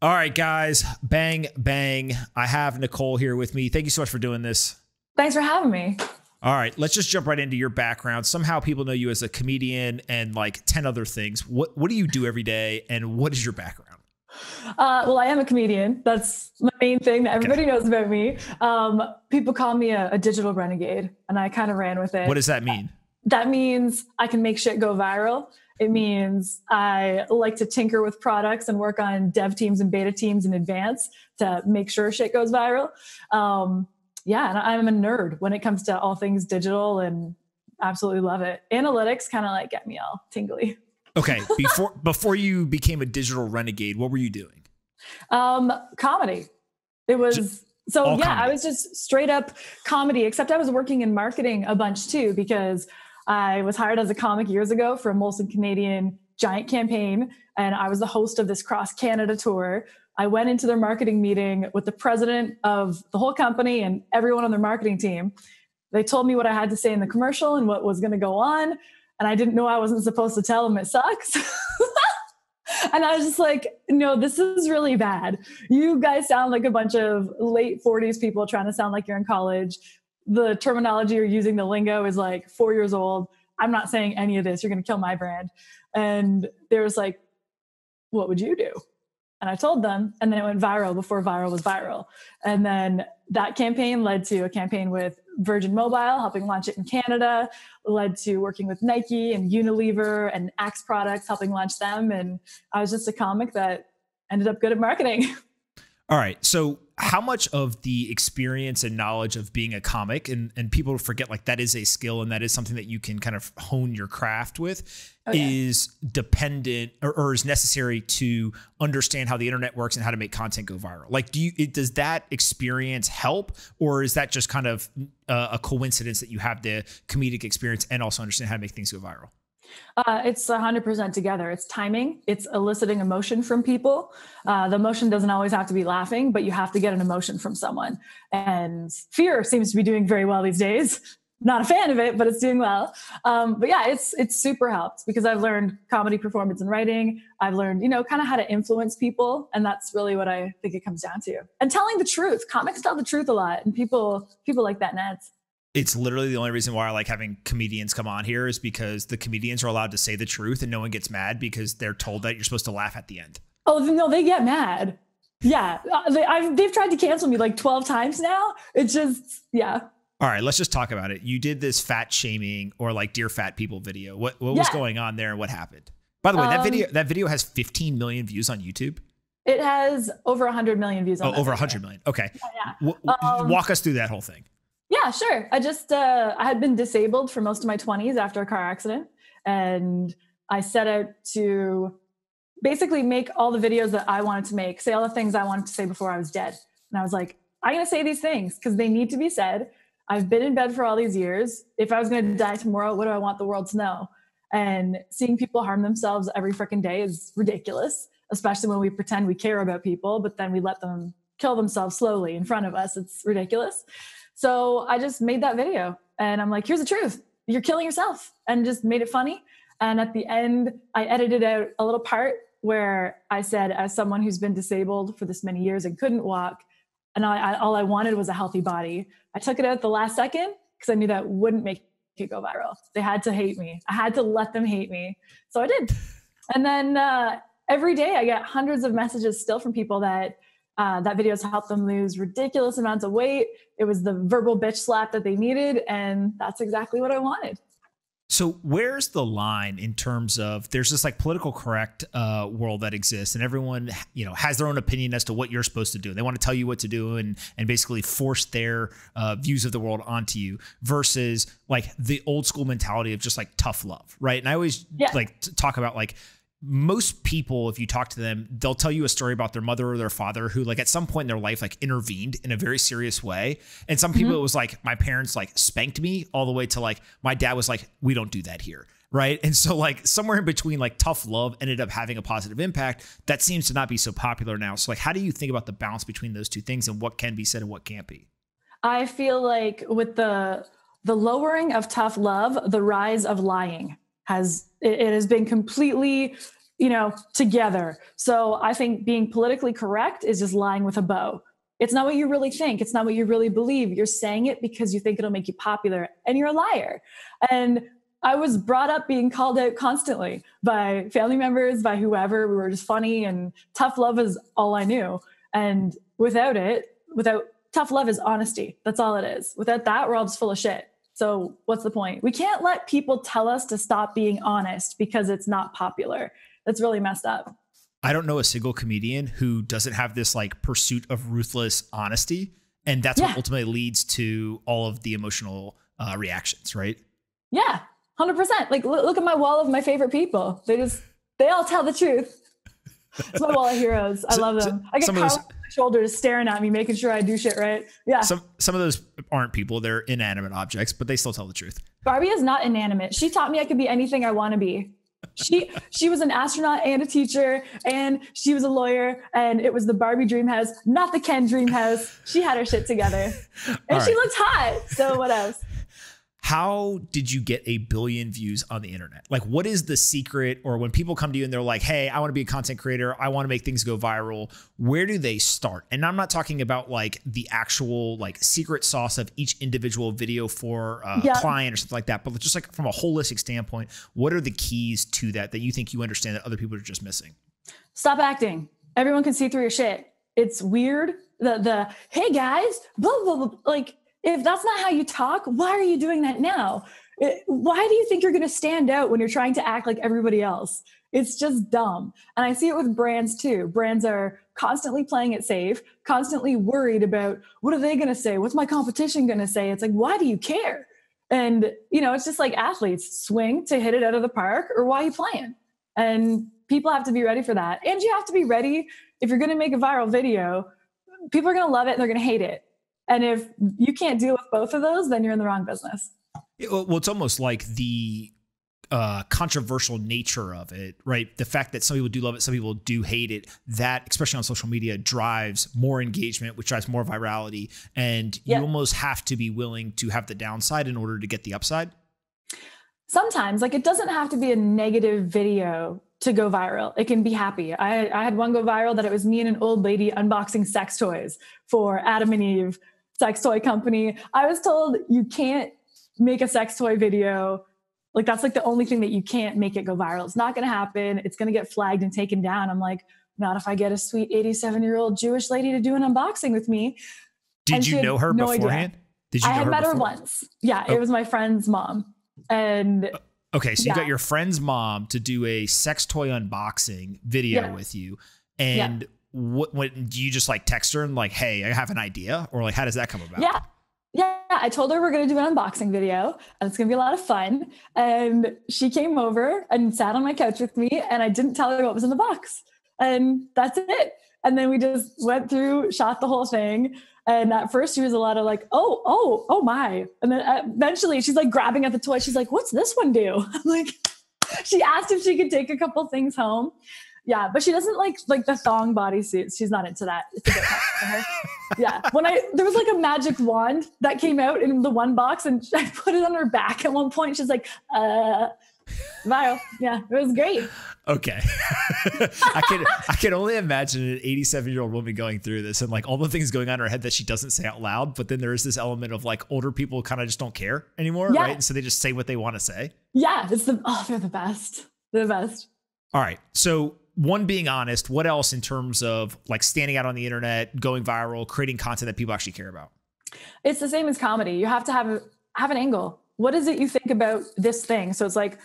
All right, guys, bang, bang. I have Nicole here with me. Thank you so much for doing this. Thanks for having me. All right, let's just jump right into your background. Somehow people know you as a comedian and like 10 other things. What do you do every day and what is your background? Well, I am a comedian. That's my main thing that everybody knows about me. People call me a digital renegade, and I kind of ran with it. What does that mean? That means I can make shit go viral. It means I like to tinker with products and work on dev teams and beta teams in advance to make sure shit goes viral. Yeah, and I'm a nerd when it comes to all things digital and absolutely love it. Analytics kind of like get me all tingly. Okay, before you became a digital renegade, what were you doing? Comedy. It was comedy. I was just straight up comedy, except I was working in marketing a bunch too, because I was hired as a comic years ago for a Molson Canadian giant campaign, and I was the host of this cross Canada tour. I went into their marketing meeting with the president of the whole company and everyone on their marketing team. They told me what I had to say in the commercial and what was going to go on. And I didn't know I wasn't supposed to tell them it sucks. And I was just like, no, this is really bad. You guys sound like a bunch of late 40s people trying to sound like you're in college. The terminology you're using, the lingo is like 4 years old. I'm not saying any of this. You're going to kill my brand. And there was like, what would you do? And I told them, and then it went viral before viral was viral. And then that campaign led to a campaign with Virgin Mobile, helping launch it in Canada, led to working with Nike and Unilever and Axe Products, helping launch them. And I was just a comic that ended up good at marketing. All right. So how much of the experience and knowledge of being a comic, and people forget like that is a skill and that is something that you can kind of hone your craft with, is dependent or is necessary to understand how the internet works and how to make content go viral? Like, does that experience help, or is that just kind of a coincidence that you have the comedic experience and also understand how to make things go viral? It's 100% together. It's timing. It's eliciting emotion from people. The emotion doesn't always have to be laughing, but you have to get an emotion from someone. And fear seems to be doing very well these days. Not a fan of it, but it's doing well. But yeah, it's super helped because I've learned comedy, performance, and writing. I've learned, kind of how to influence people. And that's really what I think it comes down to. And telling the truth. Comics tell the truth a lot. And people like that nuts. It's literally the only reason why I like having comedians come on here is because the comedians are allowed to say the truth and no one gets mad because they're told that you're supposed to laugh at the end. Oh, no, they get mad. Yeah. They've tried to cancel me like 12 times now. It's just, yeah. All right, let's just talk about it. You did this fat shaming or like Dear Fat People video. What was going on there and what happened? By the way, that video has 15 million views on YouTube. It has over 100 million views on over 100 million. Okay. Yeah. Walk us through that whole thing. Yeah, sure. I had been disabled for most of my 20s after a car accident. And I set out to basically make all the videos that I wanted to make, say all the things I wanted to say before I was dead. And I was like, I'm going to say these things because they need to be said. I've been in bed for all these years. If I was going to die tomorrow, what do I want the world to know? And seeing people harm themselves every freaking day is ridiculous, especially when we pretend we care about people, but then we let them kill themselves slowly in front of us. It's ridiculous. So I just made that video and I'm like, here's the truth. You're killing yourself, and just made it funny. And at the end, I edited out a little part where I said, as someone who's been disabled for this many years and couldn't walk, and all I wanted was a healthy body. I took it out at the last second because I knew that wouldn't make it go viral. They had to hate me. I had to let them hate me. So I did. And then every day I get hundreds of messages still from people that video has helped them lose ridiculous amounts of weight. It was the verbal bitch slap that they needed. And that's exactly what I wanted. So where's the line in terms of there's this like political correct world that exists and everyone, has their own opinion as to what you're supposed to do. They want to tell you what to do and basically force their views of the world onto you versus like the old school mentality of just like tough love. Right. And I always like to talk about like most people, if you talk to them, they'll tell you a story about their mother or their father who like at some point in their life, like intervened in a very serious way. And some people, it was like, my parents like spanked me, all the way to like, my dad was like, we don't do that here. Right. And so like somewhere in between, like tough love ended up having a positive impact. That seems to not be so popular now. So like, how do you think about the balance between those two things and what can be said and what can't be? I feel like with the lowering of tough love, the rise of lying has been completely together. So I think being politically correct is just lying with a bow. It's not what you really think. It's not what you really believe. You're saying it because you think it'll make you popular, and you're a liar. And I was brought up being called out constantly by family members, by whoever. We were just funny, and tough love is all I knew. And without tough love is honesty. That's all it is. Without that, we're all just full of shit. So what's the point? We can't let people tell us to stop being honest because it's not popular. That's really messed up. I don't know a single comedian who doesn't have this like pursuit of ruthless honesty. And that's what ultimately leads to all of the emotional reactions, right? Yeah, 100%. Like look at my wall of my favorite people. They all tell the truth. It's my wall of heroes. I love them. I get Carl on my shoulders staring at me, making sure I do shit right. Yeah. Some of those aren't people. They're inanimate objects, but they still tell the truth. Barbie is not inanimate. She taught me I could be anything I want to be. She was an astronaut and a teacher, and she was a lawyer, and it was the Barbie dream house, not the Ken dream house. She had her shit together, and she looked hot. So what else? How did you get 1 billion views on the internet? Like, what is the secret? Or when people come to you and they're like, hey, I want to be a content creator, I want to make things go viral, where do they start? And I'm not talking about like the actual like secret sauce of each individual video for a client or something like that, but just like from a holistic standpoint, what are the keys to that you think you understand that other people are just missing? Stop acting. Everyone can see through your shit. It's weird. The hey guys, blah, blah, blah. Like, if that's not how you talk, why are you doing that now? Why do you think you're going to stand out when you're trying to act like everybody else? It's just dumb. And I see it with brands too. Brands are constantly playing it safe, constantly worried about what are they going to say? What's my competition going to say? It's like, why do you care? And, it's just like athletes swing to hit it out of the park, or why are you playing? And people have to be ready for that. And you have to be ready. If you're going to make a viral video, people are going to love it and they're going to hate it. And if you can't deal with both of those, then you're in the wrong business. Well, it's almost like the controversial nature of it, right? The fact that some people do love it, some people do hate it, that, especially on social media, drives more engagement, which drives more virality. And you almost have to be willing to have the downside in order to get the upside. Sometimes, like, it doesn't have to be a negative video to go viral. It can be happy. I had one go viral that it was me and an old lady unboxing sex toys for Adam and Eve sex toy company. I was told you can't make a sex toy video. Like, that's like the only thing that you can't make it go viral. It's not going to happen. It's going to get flagged and taken down. I'm like, not if I get a sweet 87-year-old Jewish lady to do an unboxing with me. Did you know her beforehand? I had met her once. Yeah, it was my friend's mom. And okay, so you got your friend's mom to do a sex toy unboxing video with you. And what do you just like text her and like, hey, I have an idea? Or like, how does that come about? Yeah. I told her we're going to do an unboxing video and it's going to be a lot of fun. And she came over and sat on my couch with me, and I didn't tell her what was in the box. And that's it. And then we just went through, shot the whole thing. And at first she was a lot of like, oh my. And then eventually she's like grabbing at the toy. She's like, what's this one do? I'm like, she asked if she could take a couple things home. Yeah, but she doesn't like the thong bodysuits. She's not into that. It's a bit much for her. Yeah, there was like a magic wand that came out in the one box, and I put it on her back at one point. She's like, viral. Yeah, it was great. Okay. I can only imagine an 87-year-old woman going through this and like all the things going on in her head that she doesn't say out loud. But then there is this element of like older people kind of just don't care anymore, right? And so they just say what they want to say. Yeah, they're the best. They're the best. All right. So one, being honest, what else in terms of like standing out on the internet, going viral, creating content that people actually care about? It's the same as comedy. You have to have an angle. What is it you think about this thing? So it's like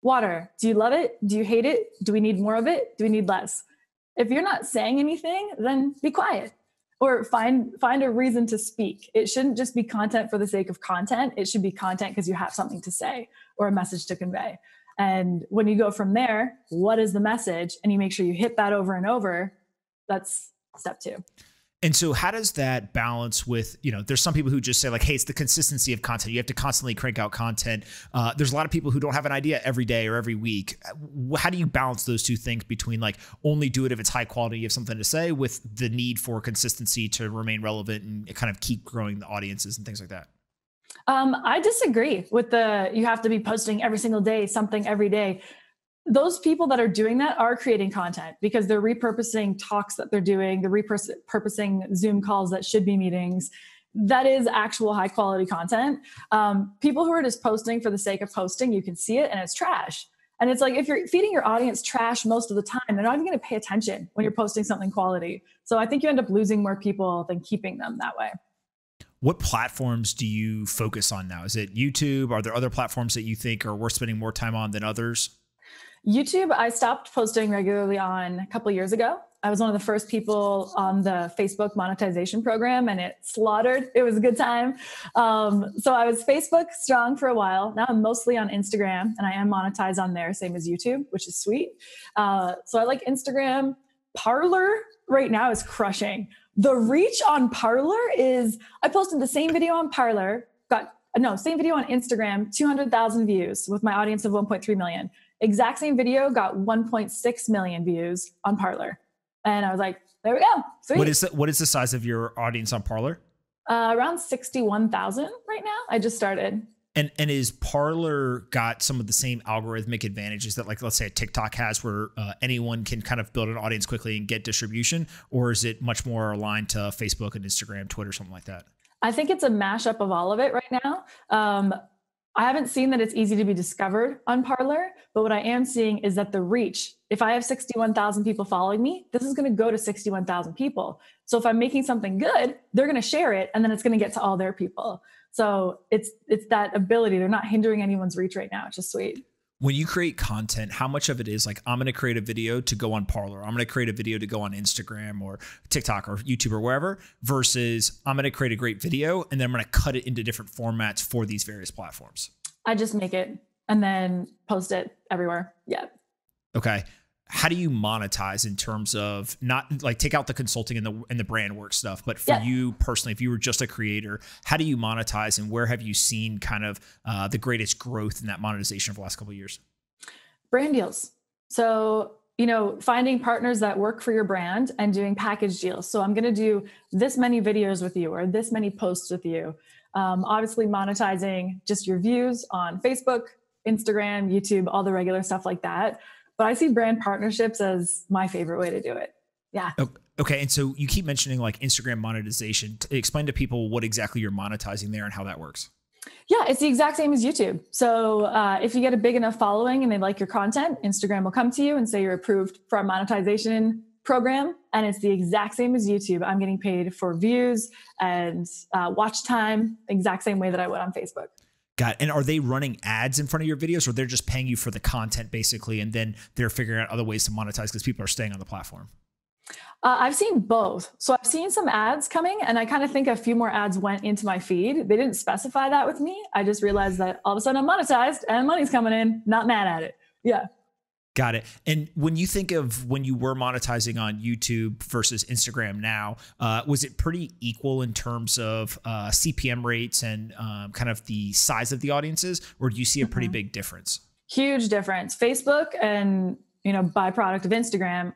water. Do you love it? Do you hate it? Do we need more of it? Do we need less? If you're not saying anything, then be quiet or find a reason to speak. It shouldn't just be content for the sake of content. It should be content because you have something to say or a message to convey. And when you go from there, what is the message? And you make sure you hit that over and over. That's step 2. And so how does that balance with, there's some people who just say like, hey, it's the consistency of content. You have to constantly crank out content. There's a lot of people who don't have an idea every day or every week. How do you balance those two things between like only do it if it's high quality, you have something to say, with the need for consistency to remain relevant and kind of keep growing the audiences and things like that? I disagree with you have to be posting every single day, something every day. those people that are doing that are creating content because they're repurposing talks that they're doing, they're repurposing Zoom calls that should be meetings. That is actual high quality content. People who are just posting for the sake of posting, you can see it and it's trash. And it's like, if you're feeding your audience trash most of the time, they're not even going to pay attention when you're posting something quality. So I think you end up losing more people than keeping them that way. What platforms do you focus on now? Is it YouTube? Are there other platforms that you think are worth spending more time on than others? YouTube, I stopped posting regularly on a couple of years ago. I was one of the first people on the Facebook monetization program and it slaughtered. It was a good time. So I was Facebook strong for a while. Now I'm mostly on Instagram and I am monetized on there, same as YouTube, which is sweet. So I like Instagram. Parler right now is crushing. The reach on Parler is, I posted the same video on Parler, same video on Instagram, 200,000 views with my audience of 1.3 million. Exact same video got 1.6 million views on Parler. And I was like, there we go. Sweet. What is the size of your audience on Parler? Around 61,000 right now. I just started. And is Parler got some of the same algorithmic advantages that, like, let's say a TikTok has, where anyone can kind of build an audience quickly and get distribution? Or is it much more aligned to Facebook and Instagram, Twitter, something like that? I think it's a mashup of all of it right now. I haven't seen that it's easy to be discovered on Parler, but what I am seeing is that the reach, if I have 61,000 people following me, this is going to go to 61,000 people. So if I'm making something good, they're going to share it and then it's going to get to all their people. So it's that ability. They're not hindering anyone's reach right now. It's just sweet. When you create content, how much of it is like, I'm going to create a video to go on Parler, I'm going to create a video to go on Instagram or TikTok or YouTube or wherever, versus I'm going to create a great video and then I'm going to cut it into different formats for these various platforms? I just make it and then post it everywhere. Yeah. Okay. How do you monetize in terms of, not like, take out the consulting and the brand work stuff, but for you personally, if you were just a creator, how do you monetize and where have you seen kind of the greatest growth in that monetization over the last couple of years? Brand deals. So, finding partners that work for your brand and doing package deals. So I'm going to do this many videos with you or this many posts with you. Obviously monetizing just your views on Facebook, Instagram, YouTube, all the regular stuff like that. But I see brand partnerships as my favorite way to do it. Yeah. Okay. And so you keep mentioning like Instagram monetization. Explain to people what exactly you're monetizing there and how that works. Yeah, it's the exact same as YouTube. So if you get a big enough following and they like your content, Instagram will come to you and say you're approved for our monetization program. And it's the exact same as YouTube. I'm getting paid for views and watch time, exact same way that I would on Facebook. Got it. And are they running ads in front of your videos, or they're just paying you for the content basically, and then they're figuring out other ways to monetize because people are staying on the platform? I've seen both. So I've seen some ads coming and I kind of think a few more ads went into my feed. They didn't specify that with me. I just realized that all of a sudden I'm monetized and money's coming in, not mad at it. Yeah. Got it. And when you think of when you were monetizing on YouTube versus Instagram now, was it pretty equal in terms of CPM rates and kind of the size of the audiences, or do you see a pretty big difference? Huge difference. Facebook and, byproduct of Instagram,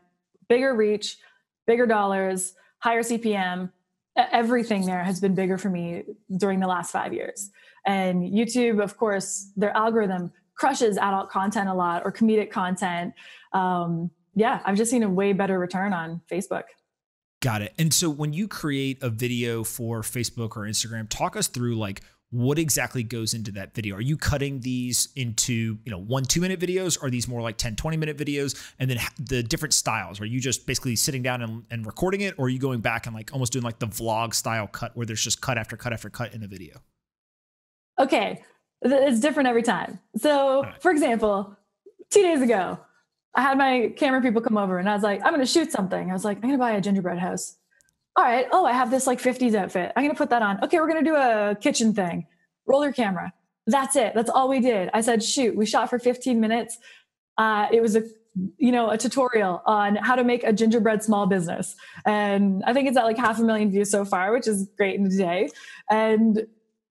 bigger reach, bigger dollars, higher CPM, everything there has been bigger for me during the last 5 years. And YouTube, of course, their algorithm crushes adult content a lot or comedic content. I've just seen a way better return on Facebook. Got it. And so when you create a video for Facebook or Instagram, talk us through like what exactly goes into that video. Are you cutting these into, 1 2-minute videos? Or are these more like 10, 20-minute videos? And then the different styles, are you just basically sitting down and recording it? Or are you going back and like almost doing like the vlog style cut where there's just cut after cut after cut in a video? Okay. It's different every time. So for example, 2 days ago, I had my camera people come over and I was like, I'm going to shoot something. I was like, I'm going to buy a gingerbread house. All right. Oh, I have this like 50s outfit. I'm going to put that on. Okay. We're going to do a kitchen thing. Roll your camera. That's it. That's all we did. I said, shoot, we shot for 15 minutes. It was a tutorial on how to make a gingerbread small business. And I think it's at like 500,000 views so far, which is great in a day. And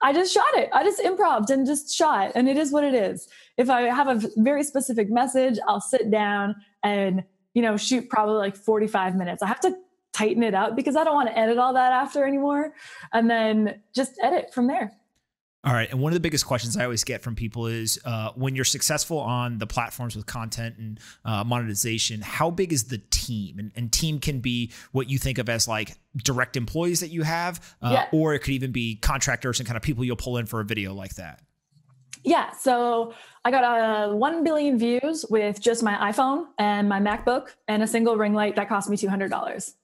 I just shot it. I just improv'd and just shot. And it is what it is. If I have a very specific message, I'll sit down and, shoot probably like 45 minutes. I have to tighten it up because I don't want to edit all that after anymore. And then just edit from there. All right. And one of the biggest questions I always get from people is when you're successful on the platforms with content and monetization, how big is the team? And team can be what you think of as like direct employees that you have, or it could even be contractors and kind of people you'll pull in for a video like that. Yeah. So I got 1 billion views with just my iPhone and my MacBook and a single ring light that cost me $200.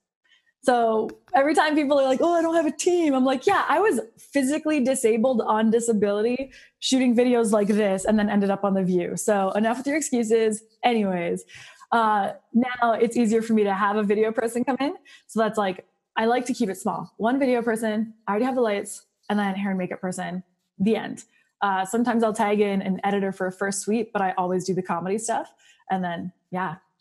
So every time people are like, oh, I don't have a team, I'm like, yeah, I was physically disabled on disability shooting videos like this and then ended up on The View. So enough with your excuses. Anyways, now it's easier for me to have a video person come in. So that's like, I like to keep it small. One video person, I already have the lights, and then hair and makeup person, the end. Sometimes I'll tag in an editor for a first sweep, but I always do the comedy stuff. And then,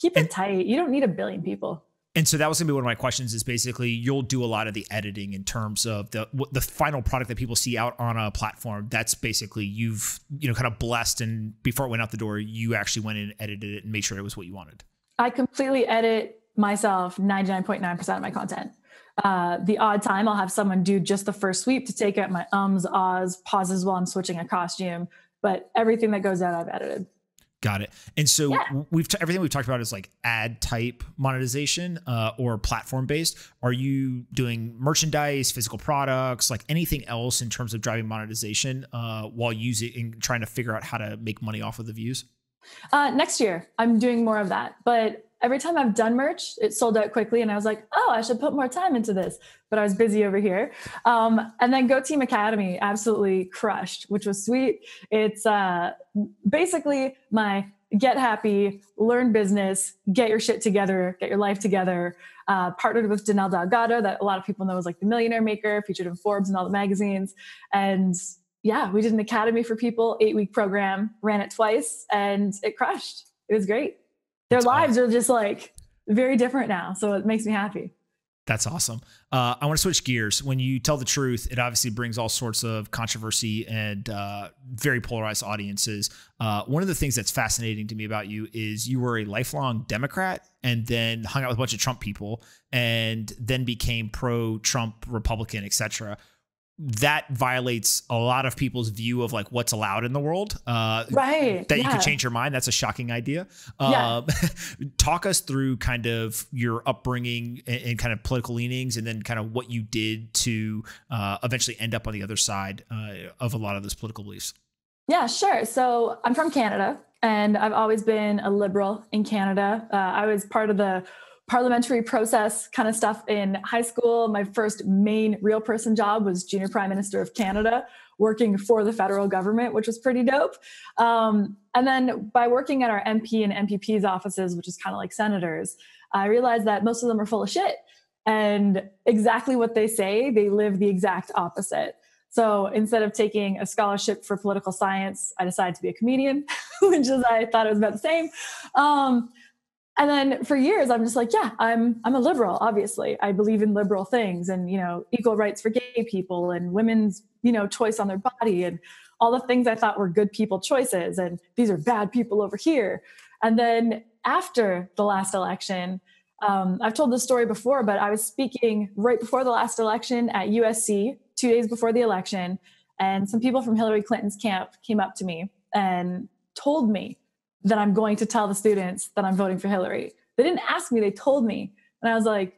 keep it tight. You don't need 1 billion people. And so that was gonna be one of my questions is basically you'll do a lot of the editing in terms of the final product that people see out on a platform. That's basically you've, kind of blessed, and before it went out the door, you actually went in and edited it and made sure it was what you wanted. I completely edit myself 99.9% of my content. The odd time I'll have someone do just the first sweep to take out my ums, ahs, pauses while I'm switching a costume, but everything that goes out, I've edited. Got it. And so everything we've talked about is like ad type monetization or platform based. Are you doing merchandise, physical products, like anything else in terms of driving monetization while using trying to figure out how to make money off of the views? Next year, I'm doing more of that. But every time I've done merch, it sold out quickly. And I was like, oh, I should put more time into this. But I was busy over here. And then Go Team Academy absolutely crushed, which was sweet. It's basically my get happy, learn business, get your shit together, get your life together. Partnered with Danelle Delgado, that a lot of people know as like the millionaire maker, featured in Forbes and all the magazines. And we did an academy for people, 8-week program, ran it twice, and it crushed. It was great. Their lives are just like very different now. So it makes me happy. That's awesome. I want to switch gears. When you tell the truth, it obviously brings all sorts of controversy and very polarized audiences. One of the things that's fascinating to me about you is you were a lifelong Democrat and then hung out with a bunch of Trump people and then became pro-Trump Republican, et cetera. That violates a lot of people's view of like what's allowed in the world. Right. That you could change your mind. That's a shocking idea. Talk us through kind of your upbringing and kind of political leanings, and then kind of what you did to eventually end up on the other side of a lot of those political beliefs. Yeah, sure. So I'm from Canada, and I've always been a liberal in Canada. I was part of the parliamentary process kind of stuff in high school. My first main real person job was Junior Prime Minister of Canada, working for the federal government, which was pretty dope. And then by working at our MP and MPP's offices, which is kind of like senators, I realized that most of them are full of shit. And exactly what they say, they live the exact opposite. So instead of taking a scholarship for political science, I decided to be a comedian, which is, I thought it was about the same. And then for years, I'm just like, I'm a liberal, obviously. I believe in liberal things and, equal rights for gay people and women's, choice on their body and all the things I thought were good people choices. And these are bad people over here. And then after the last election, I've told this story before, but I was speaking right before the last election at USC, 2 days before the election. And some people from Hillary Clinton's camp came up to me and told me that I'm going to tell the students that I'm voting for Hillary. They didn't ask me, they told me. And I was like,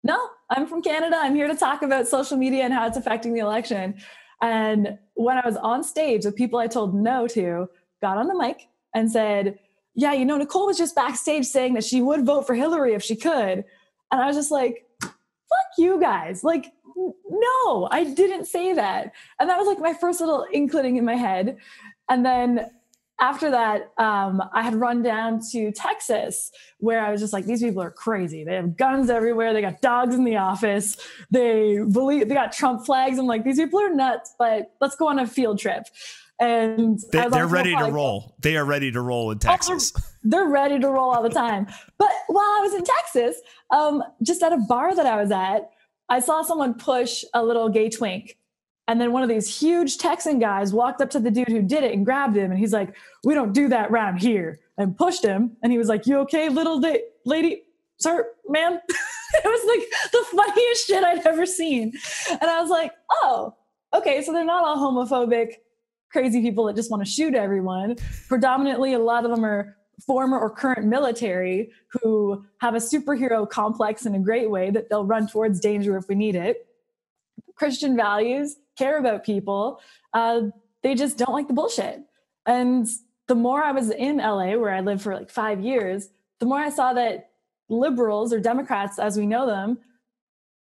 no, I'm from Canada. I'm here to talk about social media and how it's affecting the election. And when I was on stage, the people I told no to got on the mic and said, Nicole was just backstage saying that she would vote for Hillary if she could. And I was just like, fuck you guys. Like, no, I didn't say that. And that was like my first little inkling in my head. And then after that, I had run down to Texas, where I was just like, these people are crazy. They have guns everywhere. They got dogs in the office. They got Trump flags. I'm like, these people are nuts, but let's go on a field trip. And they're ready to roll. They are ready to roll in Texas. They're ready to roll all the time. But while I was in Texas, just at a bar that I was at, I saw someone push a little gay twink. And then one of these huge Texan guys walked up to the dude who did it and grabbed him. And he's like, we don't do that around here, and pushed him. And he was like, you okay, little lady, sir, man? It was like the funniest shit I'd ever seen. And I was like, oh, okay. So they're not all homophobic. crazy people that just want to shoot everyone. Predominantly, a lot of them are former or current military who have a superhero complex in a great way that they'll run towards danger if we need it. Christian values, care about people. They just don't like the bullshit. And the more I was in LA, where I lived for like 5 years, the more I saw that liberals or Democrats, as we know them,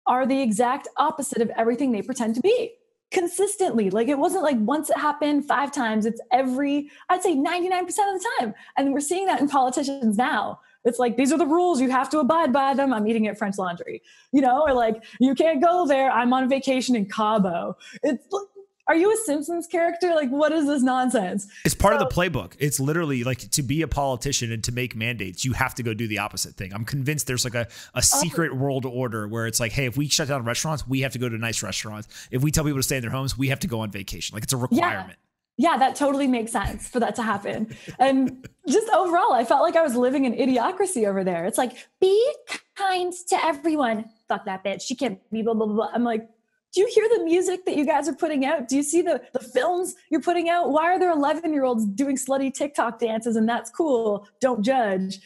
are the exact opposite of everything they pretend to be consistently. Like, it wasn't like once it happened 5 times. It's I'd say 99% of the time. And we're seeing that in politicians now. It's like, these are the rules. You have to abide by them. I'm eating at French Laundry, or like, you can't go there. I'm on vacation in Cabo. It's like, are you a Simpsons character? Like, what is this nonsense? It's part of the playbook. It's literally like, to be a politician and to make mandates, you have to go do the opposite thing. I'm convinced there's like a secret world order where it's like, hey, if we shut down restaurants, we have to go to nice restaurants. If we tell people to stay in their homes, we have to go on vacation. Like, it's a requirement. Yeah, that totally makes sense for that to happen. And just overall, I felt like I was living in idiocracy over there. It's like, be kind to everyone. Fuck that bitch. She can't be blah, blah, blah. I'm like, do you hear the music that you guys are putting out? Do you see the films you're putting out? Why are there 11-year-olds doing slutty TikTok dances and that's cool? Don't judge.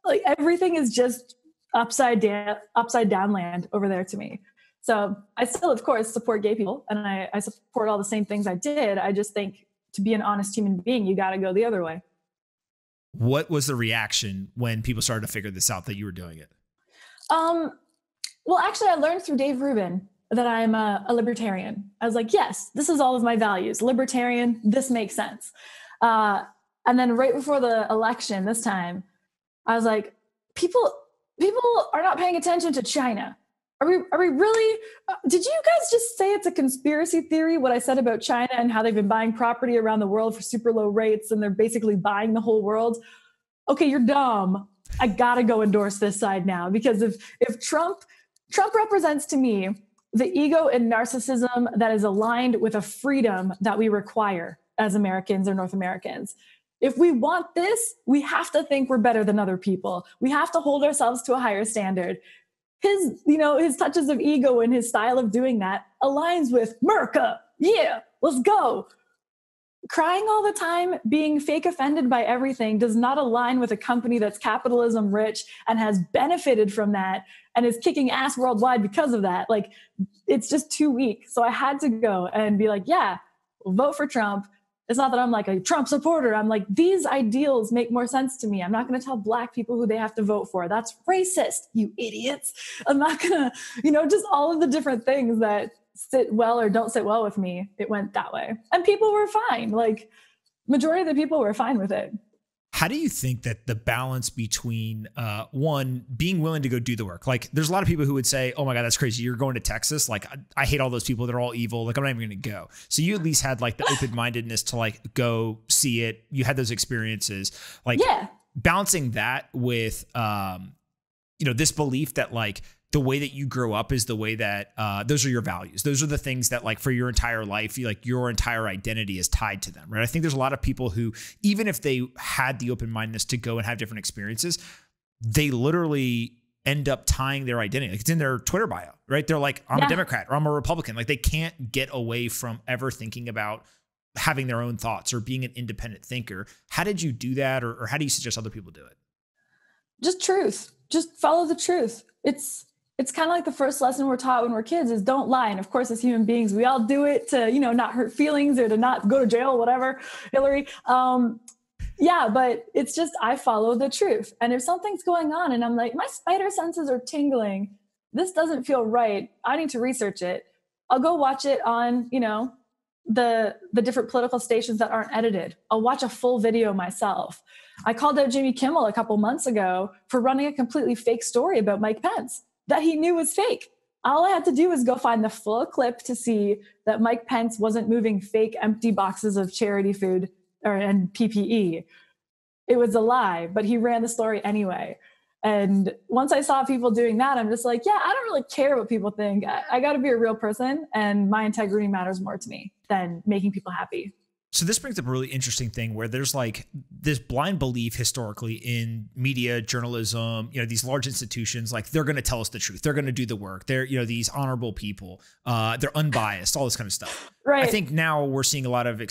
Like, everything is just upside down land over there to me. So I still, of course, support gay people, and I support all the same things I did. I just think, to be an honest human being, you got to go the other way. What was the reaction when people started to figure this out that you were doing it? Well, actually, I learned through Dave Rubin that I'm a libertarian. I was like, yes, this is all of my values. Libertarian, this makes sense. And then right before the election this time, I was like, people are not paying attention to China. Are we really? Did you guys just say it's a conspiracy theory, what I said about China and how they've been buying property around the world for super low rates and they're basically buying the whole world? Okay, you're dumb. I gotta go endorse this side now, because if Trump represents to me the ego and narcissism that is aligned with a freedom that we require as Americans or North Americans. If we want this, we have to think we're better than other people. We have to hold ourselves to a higher standard. His touches of ego and his style of doing that aligns with America. Yeah, let's go. Crying all the time, being fake offended by everything does not align with a company that's capitalism rich and has benefited from that and is kicking ass worldwide because of that. Like, it's just too weak. So I had to go and be like, yeah, vote for Trump. It's not that I'm like a Trump supporter. I'm like, these ideals make more sense to me. I'm not going to tell Black people who they have to vote for. That's racist, you idiots. I'm not going to, just all of the different things that sit well or don't sit well with me. It went that way. And people were fine. Like, majority of the people were fine with it. How do you think that the balance between one, being willing to go do the work? Like, there's a lot of people who would say, oh my God, that's crazy. You're going to Texas. Like, I hate all those people. They're all evil. Like, I'm not even going to go. So you at least had like the open-mindedness to like go see it. You had those experiences, like balancing that with, this belief that like, the way that you grow up is the way that those are your values. Those are the things that like for your entire life, your entire identity is tied to them, right? I think there's a lot of people who, even if they had the open-mindedness to go and have different experiences, they literally end up tying their identity. Like, it's in their Twitter bio, right? They're like, I'm a Democrat or I'm a Republican. Like, they can't get away from ever thinking about having their own thoughts or being an independent thinker. How did you do that? Or how do you suggest other people do it? Just truth. Just follow the truth. It's kind of like the first lesson we're taught when we're kids is don't lie. And of course, as human beings, we all do it to, not hurt feelings or to not go to jail, whatever, Hillary. But it's just, I follow the truth. And if something's going on and I'm like, my spider senses are tingling, this doesn't feel right, I need to research it. I'll go watch it on, the different political stations that aren't edited. I'll watch a full video myself. I called out Jimmy Kimmel a couple months ago for running a completely fake story about Mike Pence that he knew was fake. All I had to do was go find the full clip to see that Mike Pence wasn't moving fake empty boxes of charity food and PPE. It was a lie, but he ran the story anyway. And once I saw people doing that, I'm just like, yeah, I don't really care what people think. I got to be a real person, and my integrity matters more to me than making people happy. So this brings up a really interesting thing where there's like this blind belief historically in media, journalism, these large institutions, like they're going to tell us the truth. They're going to do the work. They're, these honorable people, they're unbiased, all this kind of stuff. Right. I think now we're seeing a lot of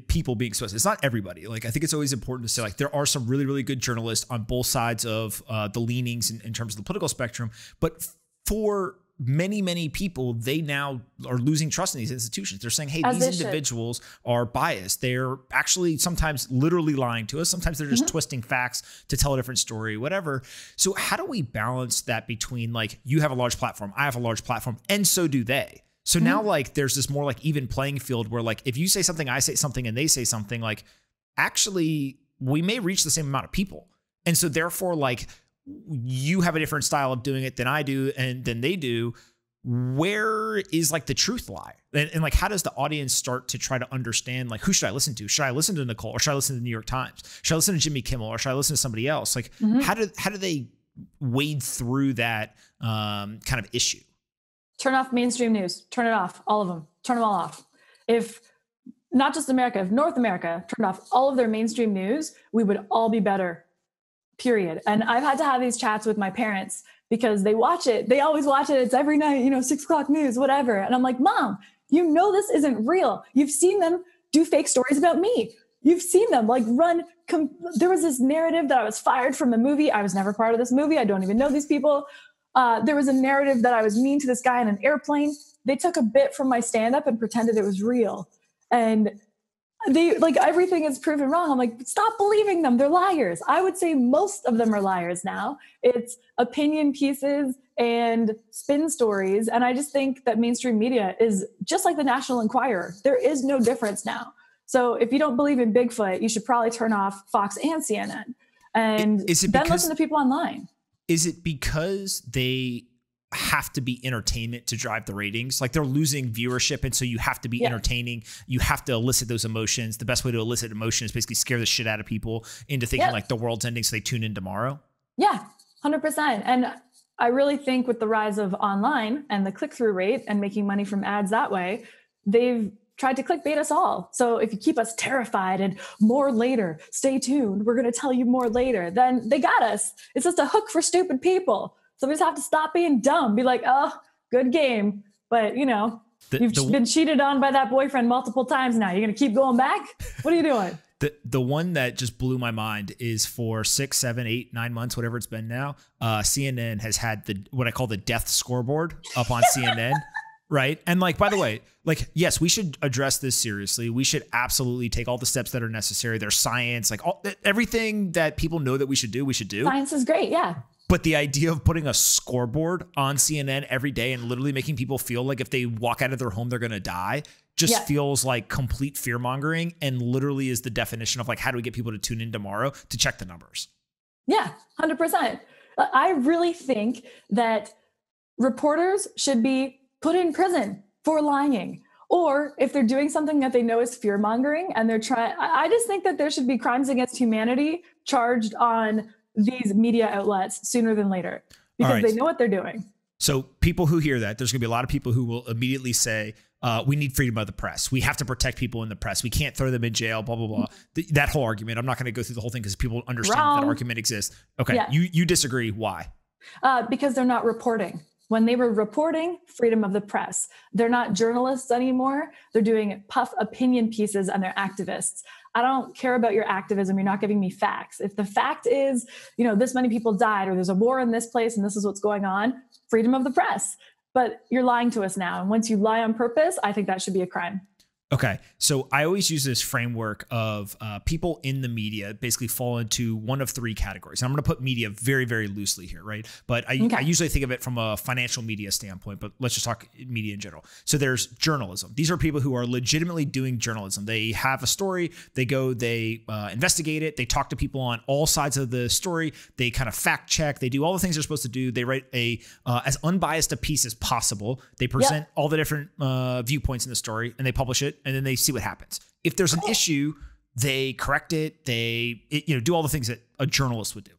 people being exposed. It's not everybody. Like, I think it's always important to say, like, there are some really, really good journalists on both sides of the leanings in terms of the political spectrum. But for many, many people, they now are losing trust in these institutions. They're saying, hey, these individuals are biased. They're actually sometimes literally lying to us. Sometimes they're just twisting facts to tell a different story, whatever. So how do we balance that between, like, you have a large platform, I have a large platform, and so do they? So now, like, there's this more like even playing field where, like, if you say something, I say something, and they say something, like, actually we may reach the same amount of people. And so therefore, like, you have a different style of doing it than I do and than they do. Where is, like, the truth lie? And like, how does the audience start to try to understand, like, who should I listen to? Should I listen to Nicole, or should I listen to the New York Times? Should I listen to Jimmy Kimmel, or should I listen to somebody else? Like, how do they wade through that kind of issue? Turn off mainstream news. Turn it off. All of them. Turn them all off. If not just America, if North America turned off all of their mainstream news, we would all be better. Period. And I've had to have these chats with my parents because they watch it. They always watch it. It's every night, 6 o'clock news, whatever. And I'm like, Mom, this isn't real. You've seen them do fake stories about me. You've seen them like run. There was this narrative that I was fired from a movie. I was never part of this movie. I don't even know these people. There was a narrative that I was mean to this guy in an airplane. They took a bit from my stand-up and pretended it was real. And they, like, everything is proven wrong. I'm like, stop believing them. They're liars. I would say most of them are liars now. It's opinion pieces and spin stories. And I just think that mainstream media is just like the National Enquirer. There is no difference now. So if you don't believe in Bigfoot, you should probably turn off Fox and CNN and then listen to people online. Is it because they have to be entertainment to drive the ratings? Like, they're losing viewership, and so you have to be entertaining. You have to elicit those emotions. The best way to elicit emotion is basically scare the shit out of people into thinking like the world's ending, so they tune in tomorrow. Yeah, 100%. And I really think with the rise of online and the click-through rate and making money from ads that way, they've tried to clickbait us all. So if you keep us terrified and more later, stay tuned, we're going to tell you more later, then they got us. It's just a hook for stupid people. So we just have to stop being dumb, be like, oh, good game. But, you've been cheated on by that boyfriend multiple times now. You're going to keep going back? What are you doing? The one that just blew my mind is for 6, 7, 8, 9 months, whatever it's been now, CNN has had what I call the death scoreboard up on CNN. Right. And, like, by the way, like, yes, we should address this seriously. We should absolutely take all the steps that are necessary. There's science, like everything that people know that we should do, we should do. Science is great. Yeah. But the idea of putting a scoreboard on CNN every day and literally making people feel like if they walk out of their home, they're going to die just feels like complete fear mongering, and literally is the definition of, like, how do we get people to tune in tomorrow to check the numbers? Yeah, 100%. I really think that reporters should be put in prison for lying. Or if they're doing something that they know is fear mongering and they're trying, I just think that there should be crimes against humanity charged on these media outlets sooner than later, because they know what they're doing. So people who hear that, there's going to be a lot of people who will immediately say, we need freedom of the press. We have to protect people in the press. We can't throw them in jail, blah, blah, blah. That whole argument, I'm not going to go through the whole thing because people understand that argument exists. Okay. Yeah. You disagree. Why? Because they're not reporting. When they were reporting, freedom of the press. They're not journalists anymore. They're doing puff opinion pieces and they're activists. I don't care about your activism. You're not giving me facts. If the fact is, this many people died, or there's a war in this place and this is what's going on, freedom of the press. But you're lying to us now. And once you lie on purpose, I think that should be a crime. Okay. So I always use this framework of people in the media basically fall into one of 3 categories. And I'm going to put media very, very loosely here, right? But I usually think of it from a financial media standpoint, but let's just talk media in general. So there's journalism. These are people who are legitimately doing journalism. They have a story, they go, they investigate it, they talk to people on all sides of the story, they kind of fact check, they do all the things they're supposed to do. They write as unbiased a piece as possible. They present all the different viewpoints in the story, and they publish it. And then they see what happens. If there's an issue, they correct it. They do all the things that a journalist would do.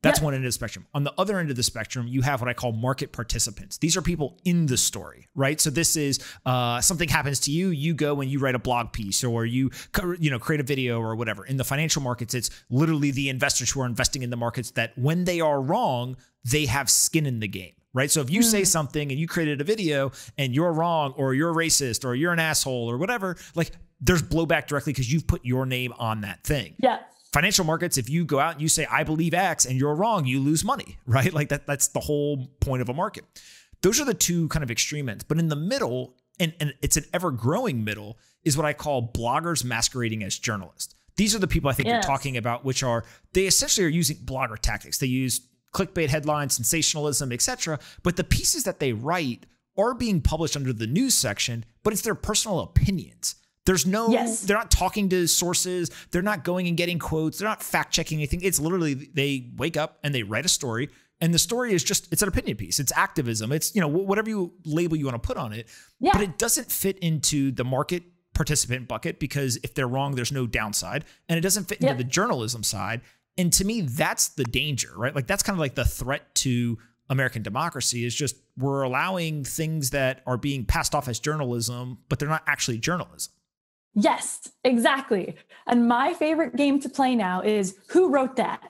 That's one end of the spectrum. On the other end of the spectrum, you have what I call market participants. These are people in the story, right? So this is something happens to you, you go and you write a blog piece, or you create a video or whatever. In the financial markets, it's literally the investors who are investing in the markets that when they are wrong, they have skin in the game, right? So if you say something and you created a video and you're wrong, or you're racist, or you're an asshole, or whatever, like there's blowback directly because you've put your name on that thing. Yeah. Financial markets, if you go out and you say, I believe X, and you're wrong, you lose money, right? Like that's the whole point of a market. Those are the two kind of extreme ends. But in the middle, and it's an ever-growing middle, is what I call bloggers masquerading as journalists. These are the people I think you're talking about, which are, they essentially are using blogger tactics. They use clickbait headlines, sensationalism, etc. But the pieces that they write are being published under the news section, but it's their personal opinions. There's no, they're not talking to sources. They're not going and getting quotes. They're not fact checking anything. It's literally, they wake up and they write a story, and the story is just, it's an opinion piece. It's activism. It's, whatever you label you want to put on it, but it doesn't fit into the market participant bucket, because if they're wrong, there's no downside, and it doesn't fit into the journalism side. And to me, that's the danger, right? Like that's kind of like the threat to American democracy, is just, we're allowing things that are being passed off as journalism, but they're not actually journalism. Yes, exactly. And my favorite game to play now is who wrote that?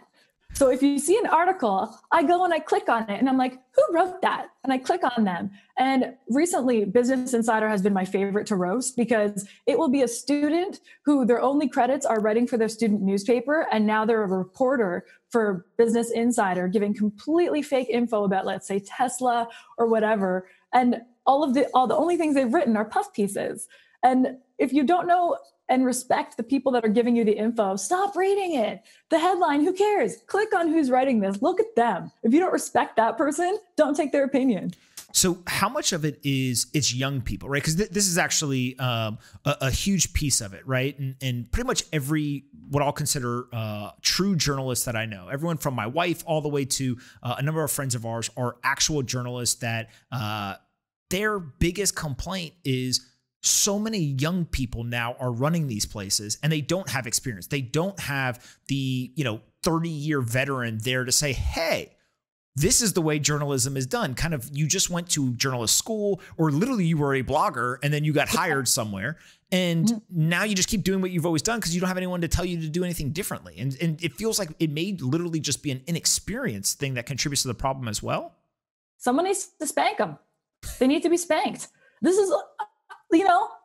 So if you see an article, I go and I click on it and I'm like, who wrote that? And I click on them. And recently, Business Insider has been my favorite to roast, because it will be a student who their only credits are writing for their student newspaper, and now they're a reporter for Business Insider giving completely fake info about, let's say, Tesla or whatever. And all the only things they've written are puff pieces. And if you don't know and respect the people that are giving you the info, stop reading it. The headline, who cares? Click on who's writing this. Look at them. If you don't respect that person, don't take their opinion. So how much of it is it's young people, right? Because this is actually a huge piece of it, right? And pretty much every, what I'll consider true journalists that I know, everyone from my wife all the way to a number of friends of ours, are actual journalists that their biggest complaint is, so many young people now are running these places and they don't have experience. They don't have the 30-year veteran there to say, hey, this is the way journalism is done. Kind of, you just went to journalist school, or literally you were a blogger and then you got hired somewhere. And now you just keep doing what you've always done because you don't have anyone to tell you to do anything differently. And it feels like it may literally just be an inexperienced thing that contributes to the problem as well. Someone needs to spank them. They need to be spanked. This is...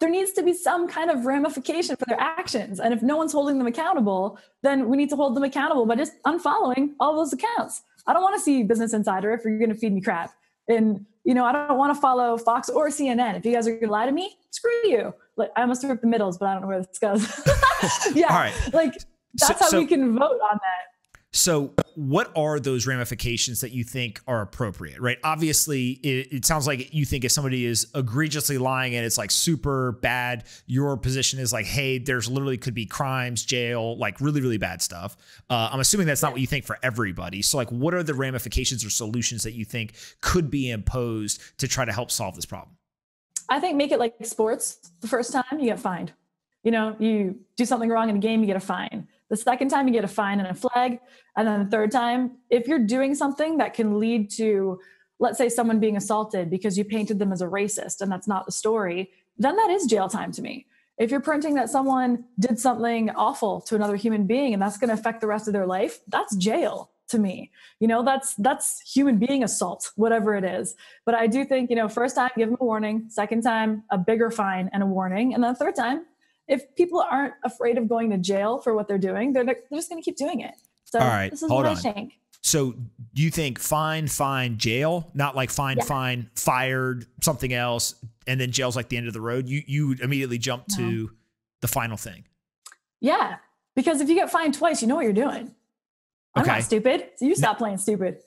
there needs to be some kind of ramification for their actions. And if no one's holding them accountable, then we need to hold them accountable by just unfollowing all those accounts. I don't want to see Business Insider if you're going to feed me crap. And, I don't want to follow Fox or CNN. If you guys are going to lie to me, screw you. Like, I almost ripped the middles, but I don't know where this goes. Yeah. All right. Like, that's how we can vote on that. So what are those ramifications that you think are appropriate, right? Obviously, it sounds like you think if somebody is egregiously lying and it's like super bad, your position is like, hey, there's literally could be crimes, jail, like really, really bad stuff. I'm assuming that's not what you think for everybody. So like, what are the ramifications or solutions that you think could be imposed to try to help solve this problem? I think make it like sports. The first time you get fined. You do something wrong in a game, you get a fine. The second time you get a fine and a flag. And then the third time, if you're doing something that can lead to, let's say, someone being assaulted because you painted them as a racist and that's not the story, then that is jail time to me. If you're printing that someone did something awful to another human being and that's going to affect the rest of their life, that's jail to me. That's human being assault, whatever it is. But I do think, first time, give them a warning. Second time, a bigger fine and a warning. And then the third time, if people aren't afraid of going to jail for what they're doing, they're just going to keep doing it. So all right, this is what I think. So do you think fine, jail, not like fine, fired, something else, and then jail's like the end of the road? You immediately jump to the final thing. Yeah, because if you get fined twice, you know what you're doing. I'm not stupid, so you stop playing stupid,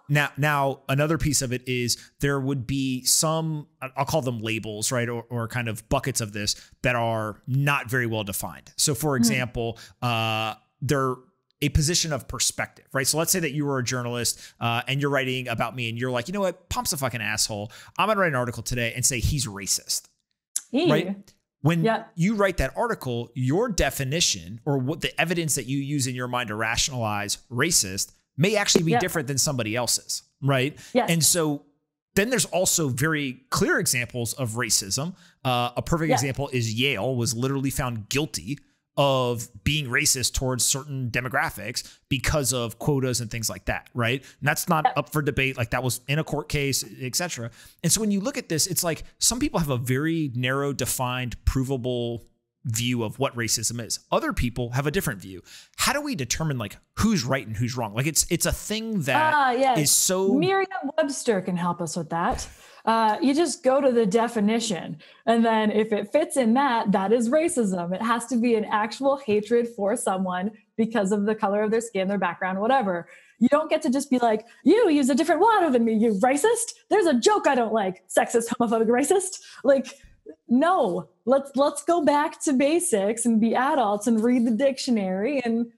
Now, another piece of it is there would be some, I'll call them labels, right? Or kind of buckets of this that are not very well defined. So for example, they're a position of perspective, right? So let's say that you were a journalist and you're writing about me and you're like, you know what? Pomp's a fucking asshole. I'm going to write an article today and say he's racist, right? When you write that article, your definition or what the evidence that you use in your mind to rationalize racist may actually be different than somebody else's, right? Yes. And so then there's also very clear examples of racism. A perfect example is Yale was literally found guilty of being racist towards certain demographics because of quotas and things like that, right? And that's not up for debate. Like that was in a court case, etc. And so when you look at this, it's like some people have a very narrow, defined, provable view of what racism is. Other people have a different view. How do we determine like who's right and who's wrong? Like it's a thing that is so... Merriam-Webster can help us with that. You just go to the definition, and then if it fits in that is racism. It has to be an actual hatred for someone because of the color of their skin, their background, whatever. You don't get to just be like, you use a different water than me, you racist. There's a joke I don't like. Sexist, homophobic, racist. Like, no, let's go back to basics and be adults and read the dictionary. And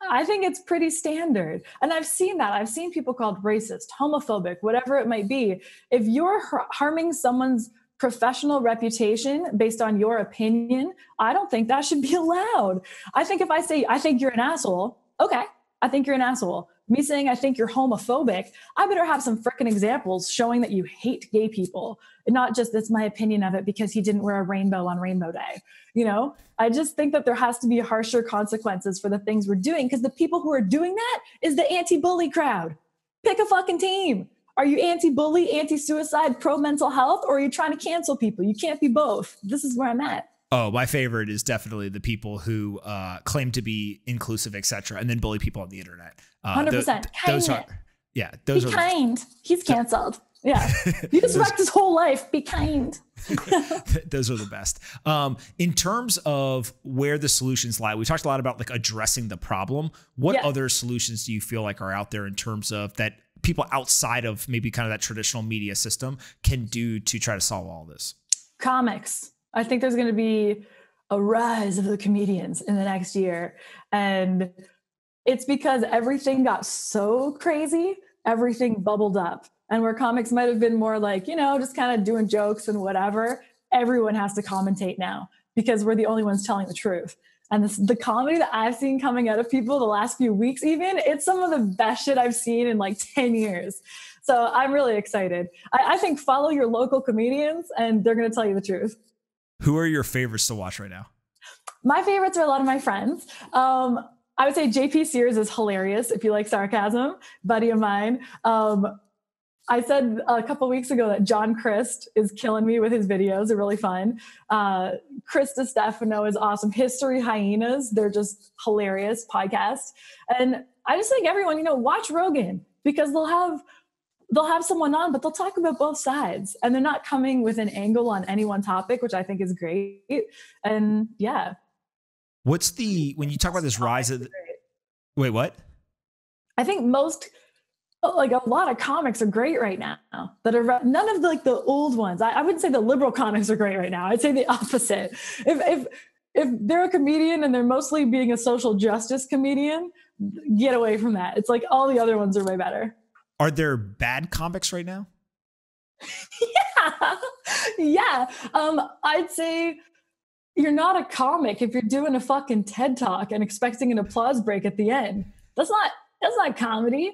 I think it's pretty standard. And I've seen that. I've seen people called racist, homophobic, whatever it might be. If you're harming someone's professional reputation based on your opinion, I don't think that should be allowed. I think if I say, I think you're an asshole, okay, I think you're an asshole. Me saying I think you're homophobic, I better have some frickin' examples showing that you hate gay people, and not just that's my opinion of it because he didn't wear a rainbow on Rainbow Day. You know, I just think that there has to be harsher consequences for the things we're doing, because the people who are doing that is the anti-bully crowd. Pick a fucking team. Are you anti-bully, anti-suicide, pro-mental health, or are you trying to cancel people? You can't be both. This is where I'm at. Oh, my favorite is definitely the people who claim to be inclusive, etc., and then bully people on the internet. 100%. Those are, those be are kind. He's canceled. Yeah. You just wrecked his whole life. Be kind. Those are the best. In terms of where the solutions lie, we talked a lot about like addressing the problem. What other solutions do you feel like are out there in terms of that people outside of maybe kind of that traditional media system can do to try to solve all this? Comics. I think there's going to be a rise of the comedians in the next year. And it's because everything got so crazy, everything bubbled up. And where comics might have been more like, you know, just kind of doing jokes and whatever, everyone has to commentate now because we're the only ones telling the truth. And the comedy that I've seen coming out of people the last few weeks, even, it's some of the best shit I've seen in like 10 years. So I'm really excited. I think follow your local comedians and they're going to tell you the truth. Who are your favorites to watch right now? My favorites are a lot of my friends. I would say JP Sears is hilarious if you like sarcasm, buddy of mine. I said a couple weeks ago that John Christ is killing me with his videos. They're really fun. Chris DiStefano is awesome. History Hyenas, they're just hilarious podcast. And I just think everyone, you know, watch Rogan because they'll have someone on, but they'll talk about both sides. And they're not coming with an angle on any one topic, which I think is great. And yeah. When you talk about this rise of, wait, what? I think like a lot of comics are great right now that are none of the old ones. I wouldn't say the liberal comics are great right now. I'd say the opposite. If they're a comedian and they're mostly being a social justice comedian, get away from that. It's like all the other ones are way better. Are there bad comics right now? Yeah. I'd say you're not a comic if you're doing a fucking TED Talk and expecting an applause break at the end. That's not comedy.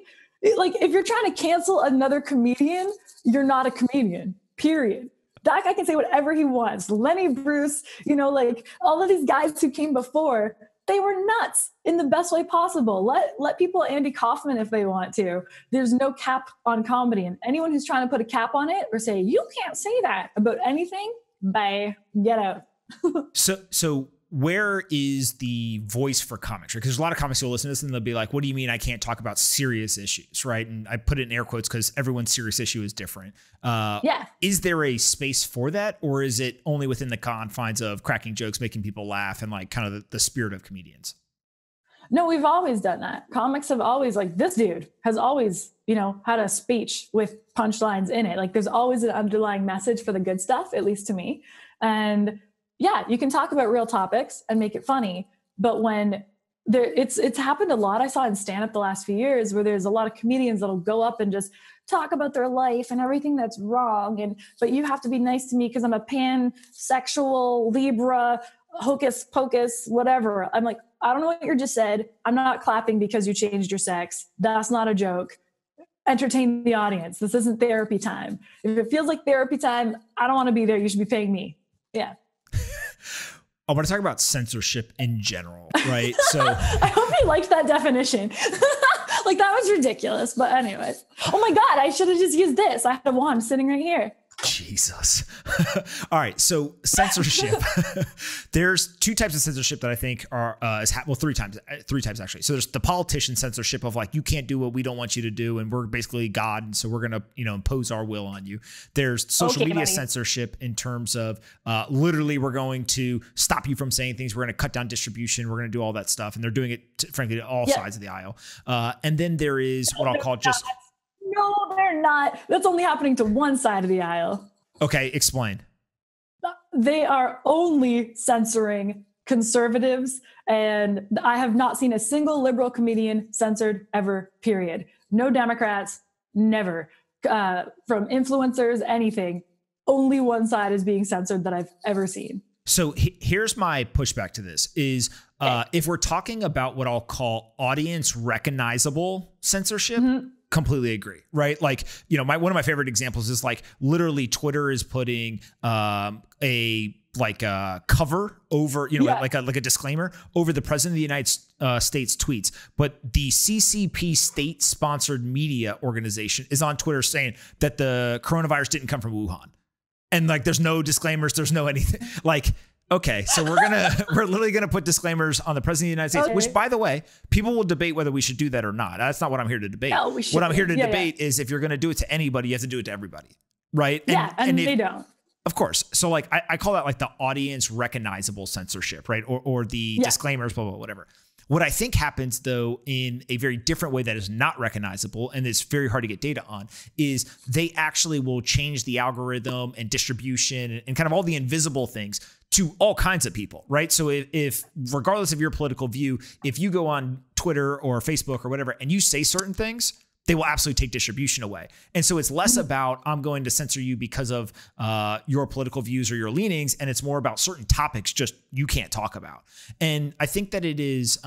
Like, if you're trying to cancel another comedian, you're not a comedian, period. That guy can say whatever he wants. Lenny Bruce, you know, like all of these guys who came before, they were nuts in the best way possible. Let people Andy Kaufman if they want to. There's no cap on comedy. And anyone who's trying to put a cap on it or say, you can't say that about anything, bye, get out. So where is the voice for comics? Because there's a lot of comics who will listen to this and they'll be like, what do you mean I can't talk about serious issues, right? And I put it in air quotes because everyone's serious issue is different. Is there a space for that, or is it only within the confines of cracking jokes, making people laugh, and like kind of the spirit of comedians? No, we've always done that. Comics have always, like, this dude has always, you know, had a speech with punchlines in it. Like, there's always an underlying message for the good stuff, at least to me. And yeah, you can talk about real topics and make it funny, but when it's happened a lot. I saw in stand-up the last few years where there's a lot of comedians that'll go up and just talk about their life and everything that's wrong. But you have to be nice to me because I'm a pansexual Libra, hocus pocus, whatever. I'm like, I don't know what you just said. I'm not clapping because you changed your sex. That's not a joke. Entertain the audience. This isn't therapy time. If it feels like therapy time, I don't want to be there. You should be paying me. Yeah. I want to talk about censorship in general, right? So I hope you liked that definition. Like, that was ridiculous. But anyways, oh my God, I should have just used this. I had a wand sitting right here. Jesus. All right. So censorship, there's two types of censorship that I think are, three types actually. So there's the politician censorship of like, you can't do what we don't want you to do. And we're basically God. And so we're going to, impose our will on you. There's social media censorship in terms of, literally we're going to stop you from saying things. We're going to cut down distribution. We're going to do all that stuff. And they're doing it frankly, to all sides of the aisle. And then there is what I'll call just... No, they're not. That's only happening to one side of the aisle. Okay, explain. They are only censoring conservatives, and I have not seen a single liberal comedian censored ever, period. No Democrats, never. From influencers, anything. Only one side is being censored that I've ever seen. So here's my pushback to this is if we're talking about what I'll call audience recognizable censorship, completely agree, right? Like, one of my favorite examples is like literally Twitter is putting a cover over, like a disclaimer over the president of the United States tweets. But the CCP state sponsored media organization is on Twitter saying that the coronavirus didn't come from Wuhan. And like, there's no disclaimers. There's no anything like, okay, so we're literally going to put disclaimers on the president of the United States, which by the way, people will debate whether we should do that or not. That's not what I'm here to debate. No, what I'm here to debate is if you're going to do it to anybody, you have to do it to everybody. Right. And they don't. Of course. So like, I call that like the audience recognizable censorship, right? Or the disclaimers, blah, blah, blah, whatever. What I think happens, though, in a very different way that is not recognizable and it's very hard to get data on, is they actually will change the algorithm and distribution and kind of all the invisible things to all kinds of people, right? So if regardless of your political view, if you go on Twitter or Facebook or whatever and you say certain things, they will absolutely take distribution away. And so it's less about I'm going to censor you because of your political views or your leanings, and it's more about certain topics just you can't talk about. And I think that it is,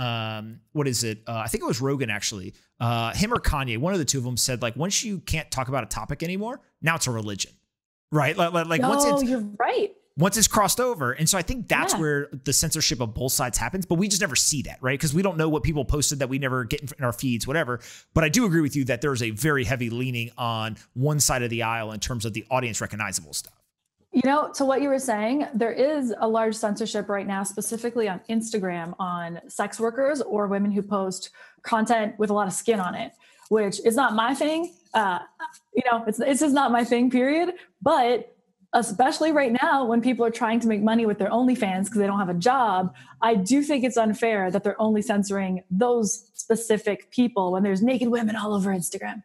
what is it? I think it was Rogan actually, him or Kanye, one of the two of them said like, once you can't talk about a topic anymore, now it's a religion, right? Like you're right. Once it's crossed over. And so I think that's where the censorship of both sides happens, but we just never see that, right? Because we don't know what people posted that we never get in our feeds, whatever. But I do agree with you that there's a very heavy leaning on one side of the aisle in terms of the audience recognizable stuff. To what you were saying, there is a large censorship right now, specifically on Instagram, on sex workers or women who post content with a lot of skin on it, which is not my thing. It's just not my thing, period. But especially right now when people are trying to make money with their OnlyFans because they don't have a job, I do think it's unfair that they're only censoring those specific people when there's naked women all over Instagram.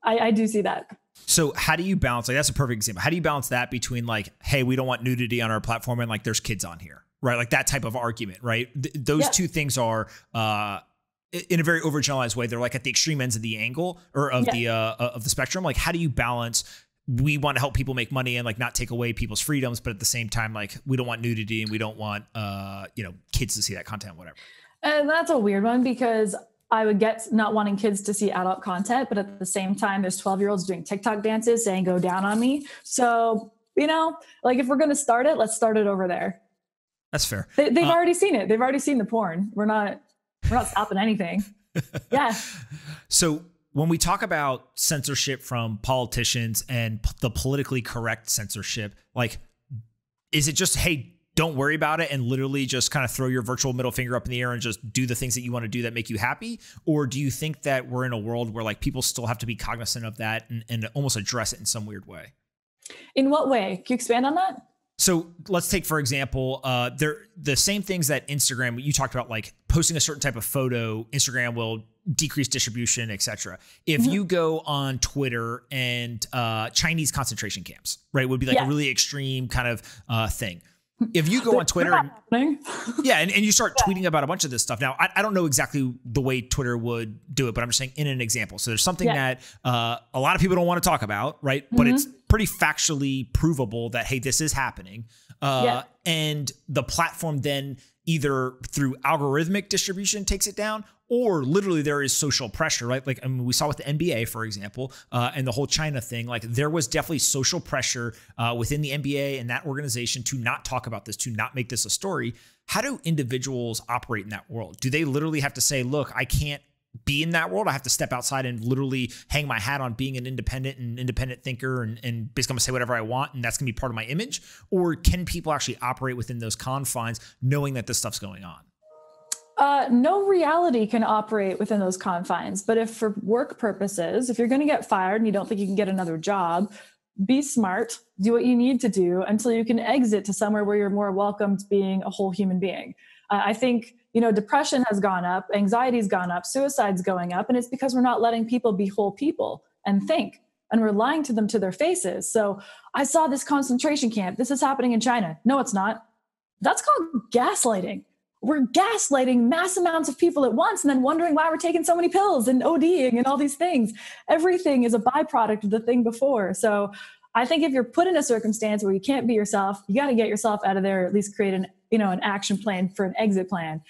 I do see that. So how do you balance, like that's a perfect example. How do you balance that between like, hey, we don't want nudity on our platform and like there's kids on here, right? Like that type of argument, right? Those two things are in a very overgeneralized way. They're like at the extreme ends of the angle or of the spectrum. Like how do you balance we want to help people make money and like not take away people's freedoms, but at the same time, like we don't want nudity and we don't want, kids to see that content, whatever. And that's a weird one because I would get not wanting kids to see adult content, but at the same time, there's 12-year-olds doing TikTok dances saying, go down on me. So, like if we're going to start it, let's start it over there. That's fair. They've already seen it. They've already seen the porn. We're not stopping anything. Yeah. So, when we talk about censorship from politicians and the politically correct censorship, like, is it just, hey, don't worry about it and literally just kind of throw your virtual middle finger up in the air and just do the things that you want to do that make you happy? Or do you think that we're in a world where like people still have to be cognizant of that and almost address it in some weird way? In what way? Can you expand on that? So let's take, for example, the same things that Instagram, you talked about, like posting a certain type of photo, Instagram will decrease distribution, etc. If you go on Twitter and Chinese concentration camps, right, would be like a really extreme kind of thing. If you go on Twitter and you start tweeting about a bunch of this stuff. Now, I don't know exactly the way Twitter would do it, but I'm just saying in an example. So there's something that a lot of people don't want to talk about, right? But it's pretty factually provable that, hey, this is happening. And the platform then either through algorithmic distribution takes it down, or literally there is social pressure, right? Like, I mean, we saw with the NBA, for example, and the whole China thing. Like, there was definitely social pressure within the NBA and that organization to not talk about this, to not make this a story. How do individuals operate in that world? Do they literally have to say, look, I can't be in that world. I have to step outside and literally hang my hat on being an independent thinker and basically I'm gonna say whatever I want and that's gonna be part of my image? Or can people actually operate within those confines knowing that this stuff's going on? No reality can operate within those confines. But if for work purposes, if you're going to get fired and you don't think you can get another job, be smart, do what you need to do until you can exit to somewhere where you're more welcomed being a whole human being. I think, depression has gone up, anxiety's gone up, suicide's going up, and it's because we're not letting people be whole people and think, and we're lying to them to their faces. So I saw this concentration camp. This is happening in China. No, it's not. That's called gaslighting. We're gaslighting mass amounts of people at once and then wondering why we're taking so many pills and ODing and all these things. Everything is a byproduct of the thing before. So I think if you're put in a circumstance where you can't be yourself, you got to get yourself out of there, or at least create an action plan for an exit plan.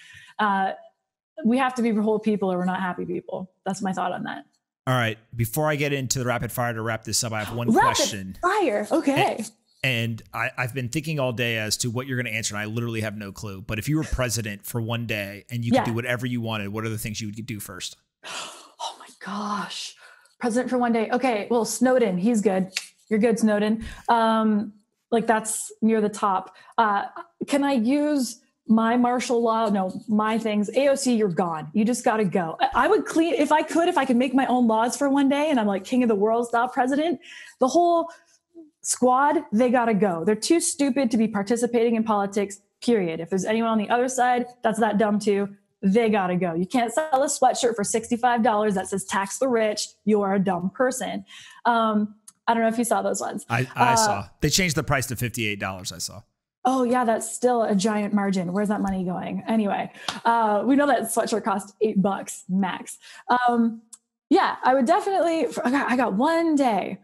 We have to be whole people or we're not happy people. That's my thought on that. All right. Before I get into the rapid fire to wrap this up, I have one question. Rapid fire. Okay. And I've been thinking all day as to what you're going to answer, and I literally have no clue. But if you were president for one day and you could do whatever you wanted, what are the things you would do first? Oh my gosh. President for one day. Okay. Well, Snowden, he's good. You're good, Snowden. That's near the top. Can I use my martial law? No, my things. AOC, you're gone. You just got to go. I would clean, if I could make my own laws for one day and I'm like king of the world style president, the whole squad, they got to go. They're too stupid to be participating in politics, period. If there's anyone on the other side that's that dumb too, they got to go. You can't sell a sweatshirt for $65 that says tax the rich. You are a dumb person. I don't know if you saw those ones. I saw. They changed the price to $58, I saw. Oh yeah, that's still a giant margin. Where's that money going? Anyway, we know that sweatshirt cost $8 max. Yeah, I would definitely, I got one day.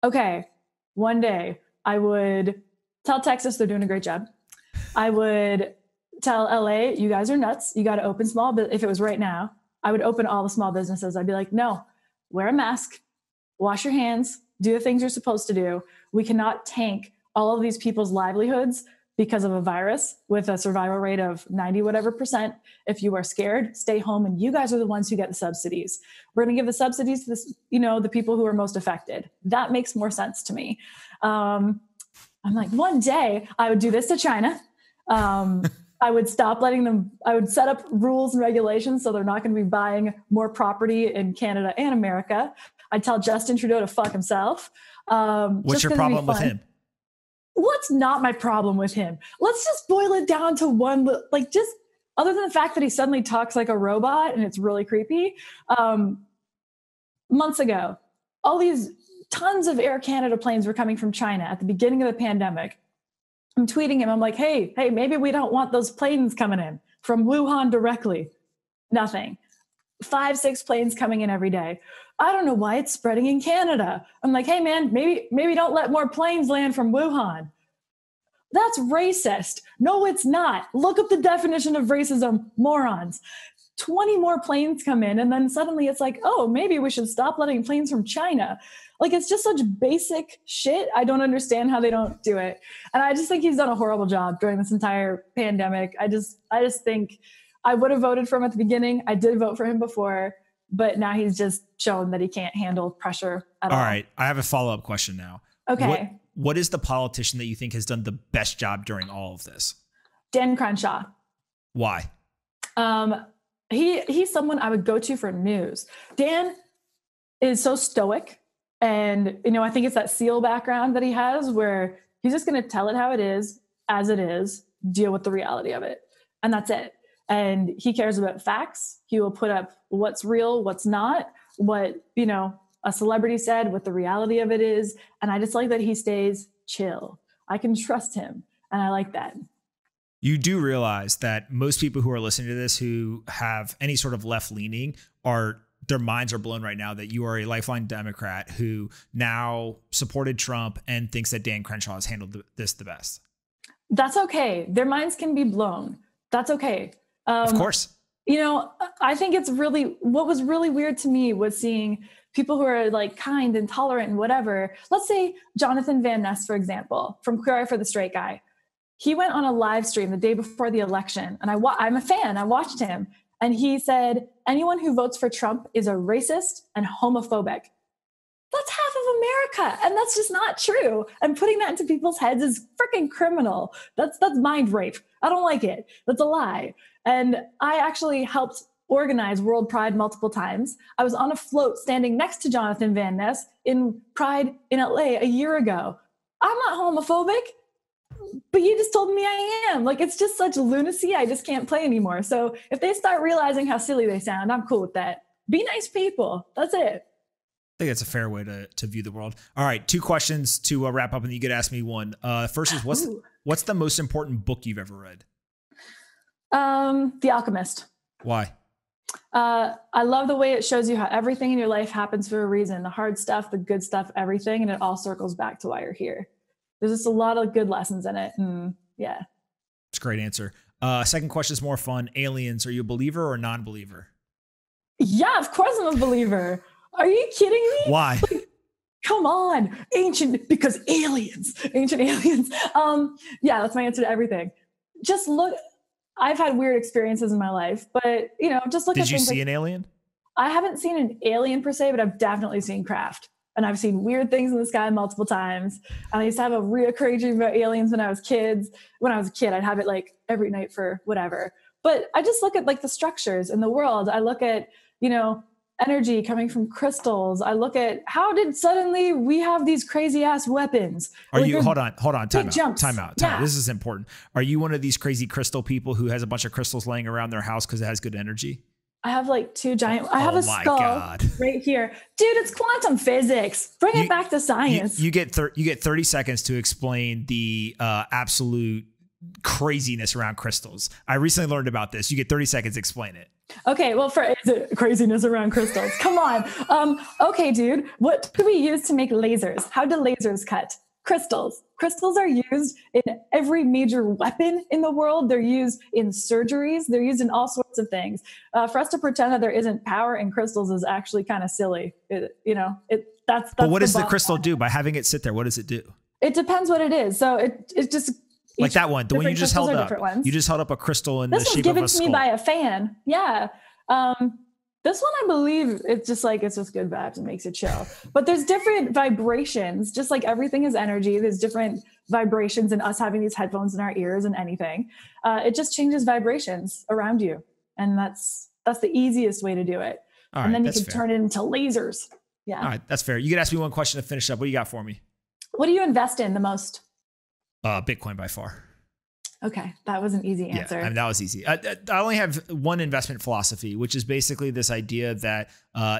Okay, one day I would tell Texas they're doing a great job. I would tell LA, you guys are nuts. You got to open small, but if it was right now, I would open all the small businesses. I'd be like, no, wear a mask, wash your hands, do the things you're supposed to do. We cannot tank all of these people's livelihoods because of a virus with a survival rate of 90 whatever percent. If you are scared, stay home, and you guys are the ones who get the subsidies. We're going to give the subsidies to this, the people who are most affected. That makes more sense to me. I'm like, one day I would do this to China. I would stop letting them, I would set up rules and regulations so they're not going to be buying more property in Canada and America. I'd tell Justin Trudeau to fuck himself. What's your problem with him? What's not my problem with him? Let's just boil it down to one, just other than the fact that he suddenly talks like a robot and it's really creepy. Months ago, all these tons of Air Canada planes were coming from China at the beginning of the pandemic. I'm tweeting him. I'm like, hey, maybe we don't want those planes coming in from Wuhan directly. Nothing. 5-6 planes coming in every day. I don't know why it's spreading in Canada. I'm like, hey man, maybe don't let more planes land from Wuhan. That's racist. No, it's not. Look up the definition of racism, morons. 20 more planes come in and then suddenly it's like, oh, maybe we should stop letting planes from China. Like, it's just such basic shit. I don't understand how they don't do it. And I just think he's done a horrible job during this entire pandemic. I just think I would have voted for him at the beginning. I did vote for him before, but now he's just shown that he can't handle pressure at all. All right. I have a follow-up question now. Okay. What is the politician that you think has done the best job during all of this? Dan Crenshaw. Why? He's someone I would go to for news. Dan is so stoic. And, I think it's that SEAL background that he has where he's just going to tell it how it is, as it is, deal with the reality of it. And that's it. And he cares about facts. He will put up what's real, what's not, what, a celebrity said, what the reality of it is. And I just like that he stays chill. I can trust him. And I like that. You do realize that most people who are listening to this who have any sort of left leaning their minds are blown right now that you are a lifeline Democrat who now supported Trump and thinks that Dan Crenshaw has handled this the best. That's okay. Their minds can be blown. That's okay. Of course. You know, I think what was really weird to me was seeing people who are like kind and tolerant and whatever. Let's say Jonathan Van Ness, for example, from Queer Eye for the Straight Guy. He went on a live stream the day before the election, and I'm a fan. I watched him, and he said, anyone who votes for Trump is a racist and homophobic. That's half of America, and that's just not true. And putting that into people's heads is freaking criminal. That's mind rape. I don't like it. That's a lie. And I actually helped organize World Pride multiple times. I was on a float standing next to Jonathan Van Ness in Pride in LA a year ago. I'm not homophobic, but you just told me I am. Like, it's just such lunacy. I just can't play anymore. So if they start realizing how silly they sound, I'm cool with that. Be nice people. That's it. I think that's a fair way to view the world. All right, 2 questions to wrap up, and you could ask me one. First is what's the most important book you've ever read? The Alchemist. Why? I love the way it shows you how everything in your life happens for a reason. The hard stuff, the good stuff, everything, and it all circles back to why you're here. There's just a lot of good lessons in it. Yeah. It's a great answer. Second question is more fun. Aliens, are you a believer or a non-believer? Yeah, of course I'm a believer. Are you kidding me? Why? Like, come on. Because aliens. Ancient aliens. Yeah, that's my answer to everything. Just look. I've had weird experiences in my life, but just look at things. Did you see an alien? I haven't seen an alien per se, but I've definitely seen craft. And I've seen weird things in the sky multiple times. And I used to have a reoccurring dream about aliens when I was a kid. I'd have it like every night for whatever. But I just look at like the structures in the world. I look at, energy coming from crystals. I look at how did suddenly we have these crazy ass weapons. Hold on. Time out. Yeah. This is important. Are you one of these crazy crystal people who has a bunch of crystals laying around their house because it has good energy? I have like 2 giant, I have a skull right here. Dude, it's quantum physics. Bring it back to science. You get 30 seconds to explain the absolute craziness around crystals. I recently learned about this. You get 30 seconds to explain it. Okay, well, is it craziness around crystals? Come on. Okay, dude, what do we use to make lasers? How do lasers cut? Crystals. Crystals are used in every major weapon in the world. They're used in surgeries. They're used in all sorts of things. For us to pretend that there isn't power in crystals is actually kind of silly. That's But what does the crystal do by having it sit there? What does it do? It depends what it is. So it just like that one, the one you just held up. You just held up a crystal in the shape of a skull. This was given to me by a fan. Yeah. This one, I believe it's just good vibes and makes it chill. But there's different vibrations, just like everything is energy. There's different vibrations in us having these headphones in our ears and anything. It just changes vibrations around you. And that's the easiest way to do it. All and right, then you can turn it into lasers. Yeah. All right, that's fair. You could ask me one question to finish up. What do you got for me? What do you invest in the most? Bitcoin by far. Okay, that was an easy answer. Yeah, that was easy. I only have one investment philosophy, which is basically this idea that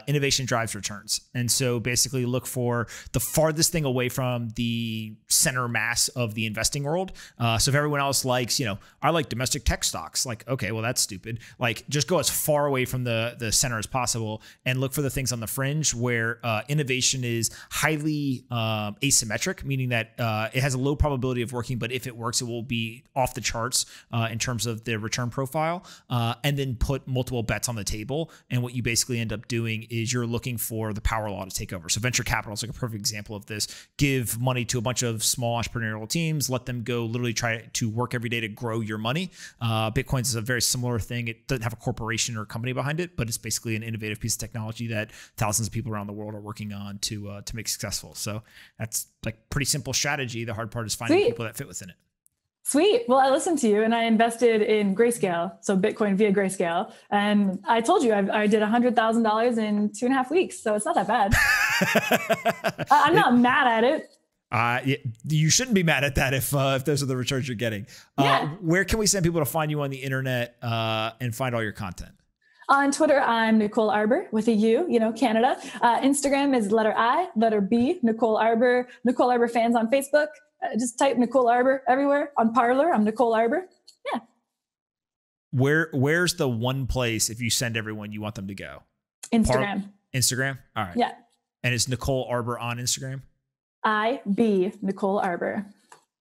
innovation drives returns. And so basically look for the farthest thing away from the center mass of the investing world. So if everyone else likes, I like domestic tech stocks, like, okay, well, that's stupid. Like, just go as far away from the center as possible and look for the things on the fringe where innovation is highly asymmetric, meaning that it has a low probability of working, but if it works, it will be off the charts in terms of the return profile, and then put multiple bets on the table. And what you basically end up doing is you're looking for the power law to take over. So venture capital is like a perfect example of this. Give money to a bunch of small entrepreneurial teams, let them go literally try to work every day to grow your money. Bitcoins is a very similar thing. It doesn't have a corporation or a company behind it, but it's basically an innovative piece of technology that thousands of people around the world are working on to make successful. So that's like pretty simple strategy. The hard part is finding people that fit within it. Sweet. Well, I listened to you and I invested in Grayscale. So Bitcoin via Grayscale. And I told you I did $100,000 in 2.5 weeks. So it's not that bad. I'm not mad at it. You shouldn't be mad at that if those are the returns you're getting. Where can we send people to find you on the internet and find all your content? On Twitter, I'm Nicole Arbour with a U, Canada. Instagram is letter I, letter B, Nicole Arbour. Nicole Arbour fans on Facebook. Just type Nicole Arbour everywhere. On Parler, I'm Nicole Arbour. Yeah. Where's the one place, if you send everyone, you want them to go? Instagram. Instagram? All right. Yeah. And is Nicole Arbour on Instagram? IB Nicole Arbour.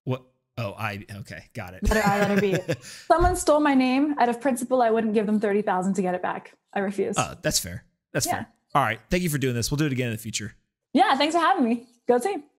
What? Okay. Got it. Letter I, letter B. Someone stole my name. Out of principle, I wouldn't give them 30,000 to get it back. I refuse. Oh, that's fair. That's fair. All right. Thank you for doing this. We'll do it again in the future. Yeah. Thanks for having me. Go team.